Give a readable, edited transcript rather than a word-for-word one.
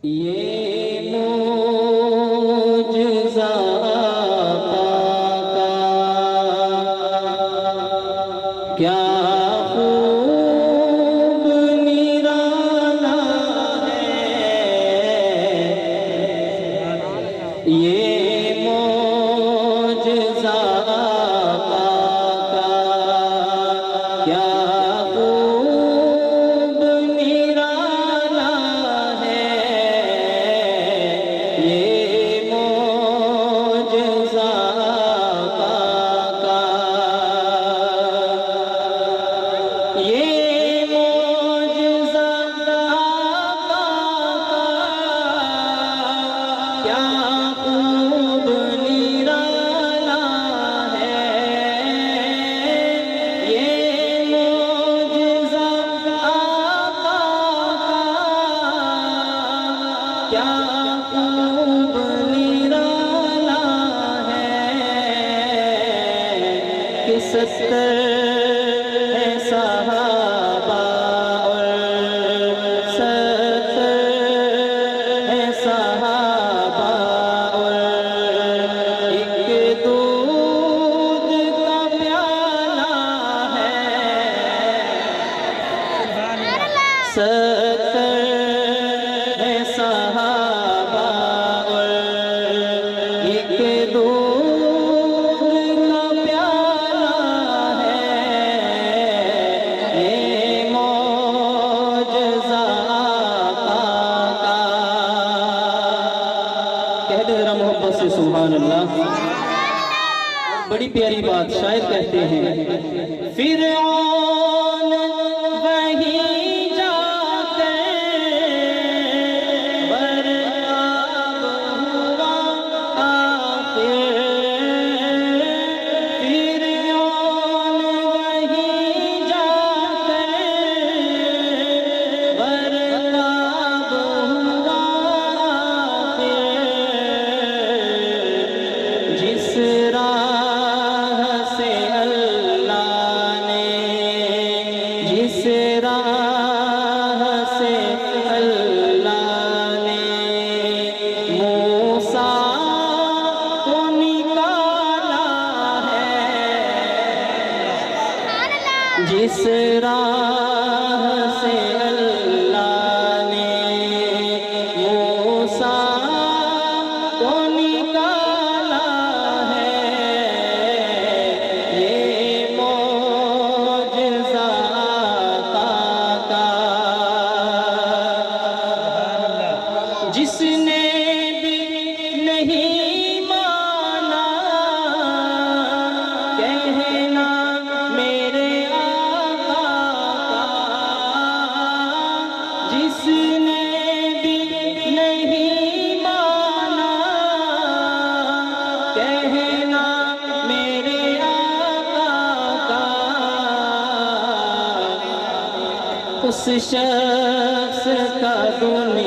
یہ معجزہ آقا کا کیا خوب نرالا ہے، یہ معجزہ آقا کا کیا خوب نرالا ہے، یہ معجزہ آقا کا، یہ معجزہ آقا کا کیا خوب نرالا ہے، یہ معجزہ آقا کا کیا خوب نرالا ہے، کہ 70 ہے صحابہ اور 70 ہے صحابہ اور ایک دودھ کا پیالہ ہے، 70 ہے صحابہ اور ایک دودھ کا پیالہ ہے، یہ معجزہ آقا کا، کہہ دے ذرا محبت سے سبحان اللہ۔ بڑی پیاری بات شاید کہتے ہیں، فرعون وہیں جا کر برآب ہوا آخر، فرعون وہیں جا کر برآب ہوا آخر، جس راہ سے اللہ نے، جس راہ سے اللہ نے موسیٰ کو نکالا ہے، جس راہ سے اللہ نے موسیٰ کو نکالا ہے، یہ معجزہ آقا کا، جس نے بھی نہیں مانا کہنا میرے آقا کا، جس نے بھی نہیں مانا کہنا میرے آقا کا، اس شخص کا دنیا